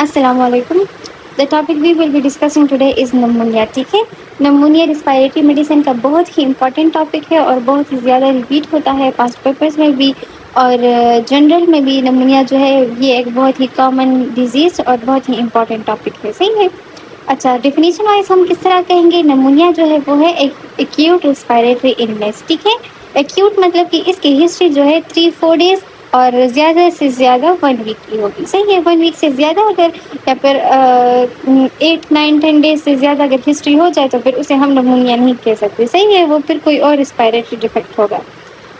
Assalamualaikum. The topic we will be discussing today is pneumonia. ठीक है, pneumonia respiratory medicine का बहुत ही important topic है और बहुत ही ज़्यादा रिपीट होता है पास्ट पेपर्स में भी और जनरल में भी. नमोनिया जो है ये एक बहुत ही कॉमन डिजीज़ और बहुत ही इम्पॉर्टेंट टॉपिक है. सही है. अच्छा, डेफिनेशन वाइज हम किस तरह कहेंगे? नमोनिया जो है वो है एक एक्यूट रिस्पायरेटरी इलनेस. ठीक है, एक्यूट मतलब कि इसकी हिस्ट्री जो है 3-4 डेज और ज़्यादा से ज़्यादा 1 वीक की होगी. सही है, 1 वीक से ज़्यादा अगर या फिर 8-9-10 डेज से ज़्यादा अगर हिस्ट्री हो जाए तो फिर उसे हम नमोनिया नहीं कह सकते. सही है, वो फिर कोई और रिस्पायरेटरी डिफेक्ट होगा.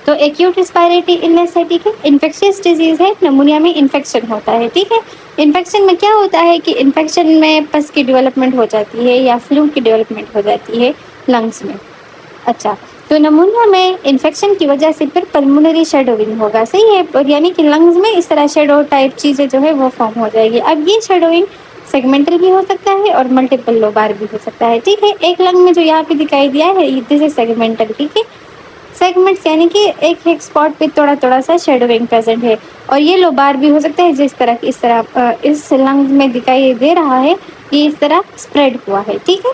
तो एक्यूट रिस्पायरेटरी इलनेस है. ठीक है, इन्फेक्शियस डिजीज़ है. नमोनिया में इन्फेक्शन होता है. ठीक है, इन्फेक्शन में क्या होता है कि इन्फेक्शन में पस की डेवलपमेंट हो जाती है या फ्लू की डेवलपमेंट हो जाती है लंग्स में. अच्छा, तो नमोनिया में इन्फेक्शन की वजह से फिर पल्मोनरी शेडोइंग होगा. सही है, और यानी कि लंग्स में इस तरह शेडो टाइप चीज़ें जो है वो फॉर्म हो जाएगी. अब ये शेडोइंग सेगमेंटल भी हो सकता है और मल्टीपल लोबार भी हो सकता है. ठीक है, एक लंग में जो यहाँ पे दिखाई दिया है दिस इज सेगमेंटल. ठीक है, सेगमेंट्स यानी कि एक एक स्पॉट पे थोड़ा थोड़ा सा शेडोइंग प्रेजेंट है. और ये लोबार भी हो सकता है जिस तरह इस तरह इस लंग में दिखाई दे रहा है कि इस तरह स्प्रेड हुआ है. ठीक है.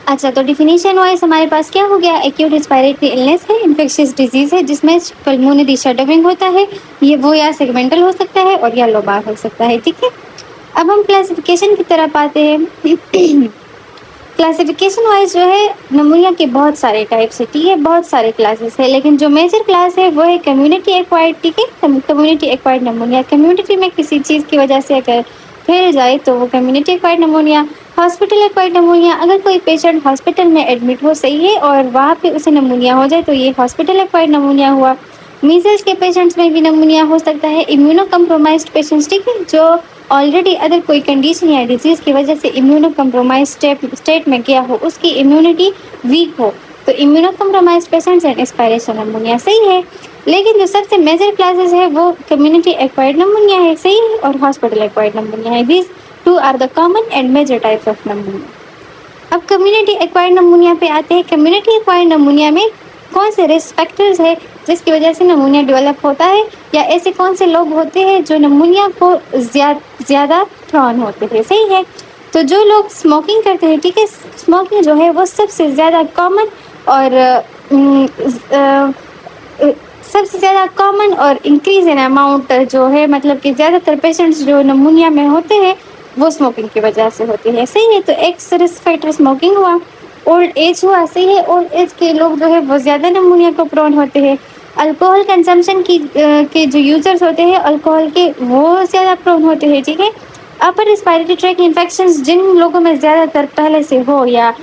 अच्छा, तो डिफिनीशन वाइज हमारे पास क्या हो गया? एक्यूट रिस्पायरेटरी इलनेस है, इन्फेक्शियस डिजीज़ है जिसमें पल्मोनरी शेडोइंग होता है. ये वो या सेगमेंटल हो सकता है और या लोबार हो सकता है. ठीक है, अब हम क्लासिफिकेशन की तरफ आते हैं. क्लासिफिकेशन वाइज जो है नमोनिया के बहुत सारे टाइप्स है. ठीक है, बहुत सारे क्लासेस है, लेकिन जो मेजर क्लास है वो है कम्युनिटी एक्वायर्ड. ठीक है, कम्युनिटी एक्वायर्ड नमोनिया. कम्युनिटी में किसी चीज़ की वजह से अगर फैल जाए तो वो community acquired pneumonia. Hospital acquired pneumonia, अगर कोई पेशेंट हॉस्पिटल में एडमिट हो, सही है, और वहाँ पे उसे नमोनिया हो जाए तो ये हॉस्पिटल एक्वायर्ड नमोनिया हुआ. मीजल्स के पेशेंट्स में भी नमोनिया हो सकता है. इम्यूनो कम्प्रोमाइज्ड पेशेंट्स, ठीक है, जो ऑलरेडी अदर कोई कंडीशन या डिजीज़ की वजह से इम्यूनो कम्प्रोमाइज स्टेट में गया हो, उसकी इम्यूनिटी वीक हो, तो immuno compromise patients and aspiration pneumonia. सही है, लेकिन जो सबसे मेजर क्लासेस है वो कम्युनिटी एक्वायर्ड नमोनिया है. सही है, और हॉस्पिटल एक्वायर्ड नमोनिया है. This two are the common and major types of pneumonia. अब कम्युनिटी एक्वायर्ड नमोनिया पे आते हैं. कम्युनिटी एक्वायर्ड नमोनिया में कौन से रिस्क फैक्टर्स है जिसकी वजह से नमोनिया डेवलप होता है, या ऐसे कौन से लोग होते हैं जो नमोनिया को ज़्यादा प्रॉन होते हैं. सही है, तो जो लोग स्मोकिंग करते हैं, ठीक है, स्मोकिंग जो है वो सबसे ज़्यादा कॉमन और सबसे ज़्यादा कॉमन और इंक्रीज इन अमाउंट जो है, मतलब कि ज़्यादातर पेशेंट्स जो नमोनिया में होते हैं वो स्मोकिंग की वजह से होते हैं. सही है, तो एक रिस्क फैक्टर स्मोकिंग हुआ. ओल्ड एज हुआ. सही है, ओल्ड एज के लोग जो है वो ज़्यादा नमोनिया को प्रोन होते हैं. अल्कोहल कंजम्पशन के जो यूज़र्स होते हैं अल्कोहल के, वो ज़्यादा प्रोन होते हैं. ठीक है, अपर रिस्पायरेटरी ट्रैक इन्फेक्शंस जिन लोगों में ज़्यादातर पहले से हो, या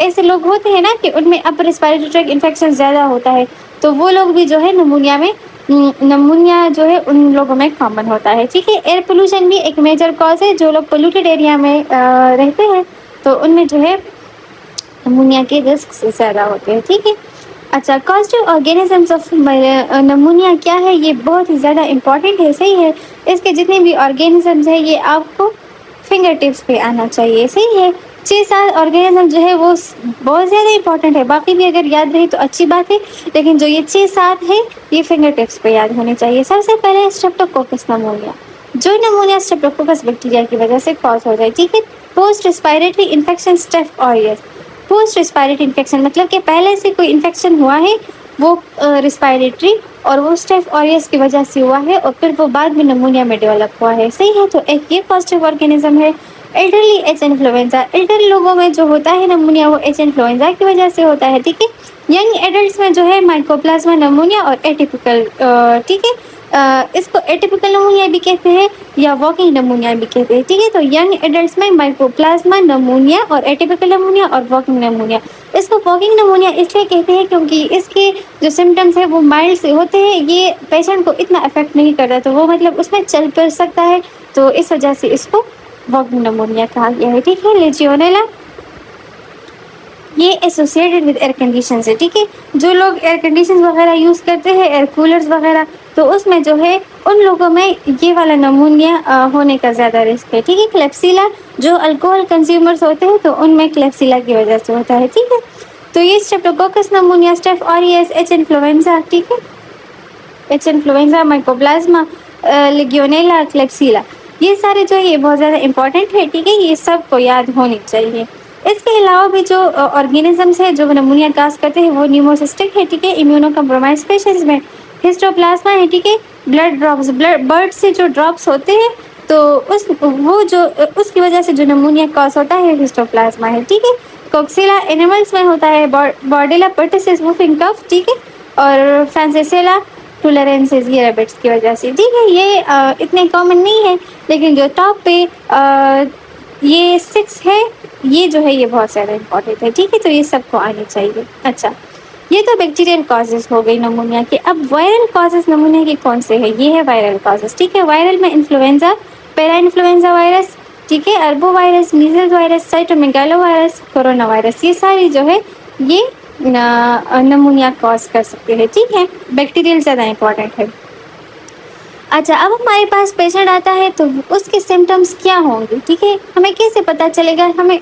ऐसे लोग होते हैं ना कि उनमें अपर रिस्पायरेटरी ट्रैक इन्फेक्शन ज़्यादा होता है, तो वो लोग भी जो है नमोनिया जो है उन लोगों में कॉमन होता है. ठीक है, एयर पोल्यूशन भी एक मेजर कॉज है. जो लोग पोल्यूटेड एरिया में रहते हैं तो उनमें जो है नमोनिया के रिस्क ज़्यादा होते हैं. ठीक है. अच्छा, कॉजेटिव ऑर्गेनिजम्स ऑफ नमोनिया क्या है? ये बहुत ही ज़्यादा इम्पॉर्टेंट है. सही है, इसके जितने भी ऑर्गेनिजम्स हैं ये आपको फिंगर टिप्स पे आना चाहिए. सही है, 6-7 ऑर्गेनिज्म जो है वो बहुत ज़्यादा इंपॉर्टेंट है. बाकी भी अगर याद रहे तो अच्छी बात है, लेकिन जो ये 6-7 है ये फिंगर टिप्स पे याद होने चाहिए. सबसे पहले स्ट्रेप्टोकोकस नमोनिया, जो नमोनिया स्ट्रेप्टोकोकस बैक्टीरिया की वजह से कॉज हो जाए. ठीक है, post respiratory infection staph aureus. Post respiratory infection मतलब कि पहले से कोई इन्फेक्शन हुआ है वो रिस्पायरेटरी और वो स्टेफ ऑरियस की वजह से हुआ है और फिर वो बाद में नमोनिया में डेवलप हुआ है. सही है, तो एक ये पॉजिटिव ऑर्गेनिज्म है. एल्डरली एच इन्फ्लुएंजा, एल्डर लोगों में जो होता है नमोनिया वो एच इन्फ्लुएंजा की वजह से होता है. ठीक है, यंग एडल्ट्स में जो है माइकोप्लाज्मा नमोनिया और एटिपिकल, ठीक है, इसको एटिपिकल नमोनिया भी कहते हैं या वॉकिंग नमोनिया भी कहते हैं. ठीक है, तो यंग एडल्ट्स में माइकोप्लाज्मा नमोनिया और एटिपिकल नमोनिया और वॉकिंग नमोनिया. इसको वॉकिंग नमोनिया इसलिए कहते हैं क्योंकि इसके जो सिम्टम्स है वो माइल्ड से होते हैं. ये पेशेंट को इतना अफेक्ट नहीं करता, तो वो मतलब उसमें चल फिर सकता है, तो इस वजह से इसको वॉकिंग नमोनिया कहा गया है. ठीक है, लेजियोनेला ये एसोसिएटेड विद एयर कंडीशन है. ठीक है, जो लोग एयर कंडीशन वगैरह यूज़ करते हैं, एयर कूलर्स वगैरह, तो उसमें जो है उन लोगों में ये वाला नमोनिया होने का ज़्यादा रिस्क है. ठीक है, क्लेप्सिला, जो अल्कोहल कंज्यूमर्स होते हैं तो उनमें क्लेप्सिला की वजह से होता है. ठीक है, तो ये Streptococcus pneumonia, staph aureus, H influenza, ठीक है, H influenza, mycoplasma, Legionella, Klebsiella, ये सारे जो है ये बहुत ज़्यादा इंपॉर्टेंट है, ठीक है, ये सबको याद होनी चाहिए। इसके अलावा भी जो ऑर्गेनिजम्स है जो नमूनिया काज करते हैं वो न्यूमोसिस्टिक है, ठीक है, इम्यूनो कम्प्रोमाइज स्पीशीज में हिस्टोप्लाज्मा है, ठीक है, ब्लड ड्रॉप्स, बर्ड से जो ड्रॉप्स होते हैं तो उसकी वजह से जो नमूनिया कॉज होता है हिस्टोप्लाज्मा है, ठीक है। कोक्सीला एनिमल्स में होता है बॉर्डेला पर्टिसिस वुफिंग कफ, ठीक है, और फ्रांसिसेला टूलरेंसिस ये रैबिट्स की वजह से, ठीक है। ये इतने कॉमन नहीं है, लेकिन जो टॉप पे ये 6 है, ये जो है ये बहुत ज़्यादा इंपॉर्टेंट है, ठीक है, तो ये सबको आनी चाहिए। अच्छा, ये तो बैक्टीरियल कॉजेज हो गई नमूनिया के। अब वायरल कॉजेज नमूनिया के कौन से हैं? ये है वायरल कॉजेज, ठीक है। वायरल में इन्फ्लुएंजा, पैरा इन्फ्लुएंजा वायरस, ठीक है, अरबो virus, measles virus, cytomegalo virus, corona virus, ये सारी जो है ये नमूनिया कॉज कर सकते हैं, ठीक है। बैक्टीरियल ज़्यादा इंपॉर्टेंट है। अच्छा, अब हमारे पास पेशेंट आता है तो उसके सिम्टम्स क्या होंगे, ठीक है, हमें कैसे पता चलेगा, हमें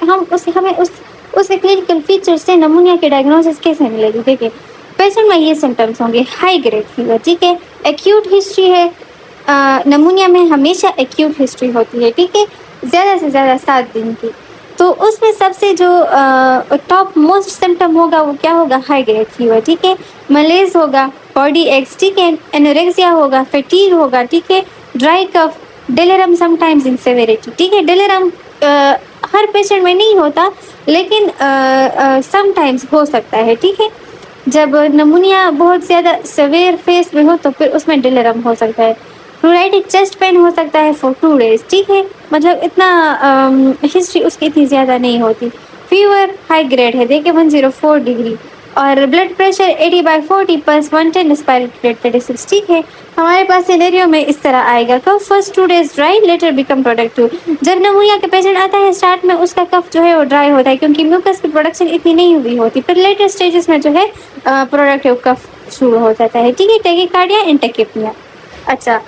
उसके क्लिनिकल फीचर्स से नमूनिया के डायग्नोसिस कैसे मिलेगी। देखिए, पेशेंट में ये सिम्टम्स होंगे, हाई ग्रेड फीवर, ठीक है, एक्यूट हिस्ट्री है, नमूनिया में हमेशा एक्यूट हिस्ट्री होती है, ठीक है, ज़्यादा से ज़्यादा 7 दिन की। तो उसमें सबसे जो टॉप मोस्ट सिम्टम होगा वो क्या होगा? हाई ग्रेड फीवर, ठीक है, मलेज होगा, बॉडी एक्स, ठीक है, एनोरेक्सिया होगा, फैटीग होगा, ठीक है, dry cough, delirium sometimes in severity, ठीक है। डेलिरम हर पेशेंट में नहीं होता, लेकिन समटाइम्स हो सकता है, ठीक है। जब नमूनिया बहुत ज़्यादा सवेयर फेस में हो तो फिर उसमें डेलिरम हो सकता है। प्लूराइटिक चेस्ट पेन हो सकता है फॉर 2 days, ठीक है, मतलब इतना हिस्ट्री उसकी इतनी ज़्यादा नहीं होती। फीवर हाई ग्रेड है, देखिए 104 डिग्री, और blood pressure 80/40, pulse 110, respiratory rate 36, ठीक है। हमारे पास सिनेरियो में इस तरह आएगा, cough first 2 days dry, later become productive. जब नमूनिया के पेशेंट आता है स्टार्ट में उसका कफ जो है वो ड्राई होता है क्योंकि म्यूकस की प्रोडक्शन इतनी नहीं हुई होती, फिर लेटर स्टेजेस में जो है प्रोडक्टिव कफ शुरू हो जाता है, ठीक है, टैकीकार्डिया एंड टैकीपिनिया। अच्छा,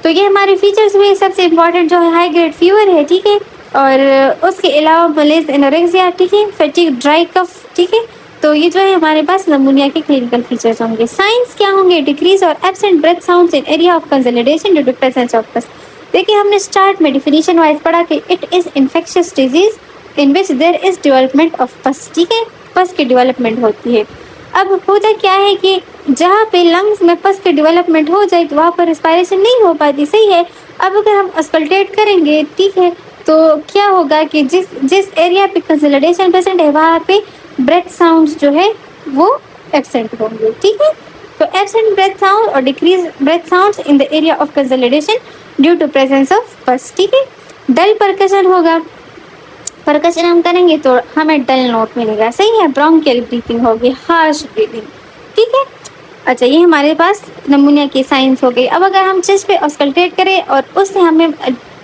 तो ये हमारे फीचर्स में सबसे इम्पॉर्टेंट जो है हाई ग्रेड फीवर है, ठीक है, और उसके अलावा मलेज, एनोरेक्सिया, ठीक है, फैटीग, ड्राई कफ, ठीक है। तो ये जो है हमारे पास नमूनिया के क्लिनिकल फीचर्स होंगे। साइंस क्या होंगे? डिक्रीज और absent breath sounds in area of consolidation due to presence of pus. देखिए, हमने स्टार्ट में डिफिनीशन वाइज पढ़ा कि it is infectious disease in which there is development of pus, ठीक है, पस की डेवलपमेंट होती है। अब होता क्या है कि जहाँ पे लंग्स में पस की डेवलपमेंट हो जाए तो वहाँ पर रिस्पायरेशन नहीं हो पाती, सही है। अब अगर हम अस्कल्टेट करेंगे, ठीक है, तो क्या होगा कि जिस एरिया पे कंसोलिडेशन प्रेजेंट है वहाँ पे ब्रेथ साउंड्स जो है वो एब्सेंट होंगे, ठीक है। तो एब्सेंट ब्रेथ साउंड और decrease breath sounds in the area of consolidation due to presence of pus, ठीक है। डल परकशन होगा, परकशन हम करेंगे तो हमें डल नोट मिलेगा, सही है। ब्रोंकियल ब्रीथिंग होगी, हार्श ब्रीथिंग, ठीक है। अच्छा, ये हमारे पास नमूनिया की साइंस हो गई। अब अगर हम चेस्ट पे ऑस्कल्टेट करें और उससे हमें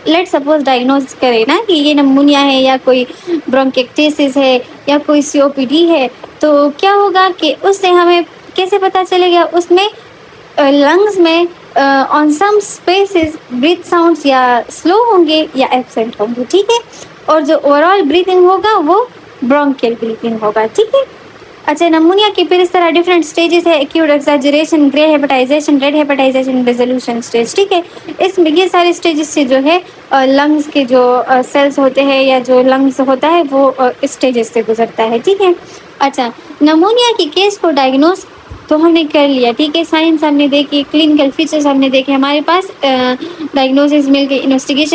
लेट सपोज डायग्नोज करें ना कि ये नमूनिया है या कोई ब्रोंकिक्टिसिस है या कोई COPD है, तो क्या होगा कि उससे हमें कैसे पता चलेगा? उसमें लंग्स में on some spaces breath sounds या स्लो होंगे या एब्सेंट होंगे, ठीक है, और जो ओवरऑल ब्रीथिंग होगा वो ब्रोंकियल ब्रीथिंग होगा, ठीक है। अच्छा, नमूनिया की फिर इस तरह डिफरेंट स्टेजेस है, acute exaggeration, grey hepatization, red hepatization, resolution stage, ठीक है। इसमें ये सारे स्टेजेस से जो है लंग्स के जो सेल्स होते हैं या जो लंग्स होता है वो स्टेजेस से गुजरता है, ठीक है। अच्छा, नमूनिया की केस को डायग्नोस तो हमने कर लिया, ठीक है, साइंस हमने देखी, क्लिनिकल फीचर्स हमने देखे, हमारे पास डायग्नोसिस मिल गई, इन्वेस्टिगेशन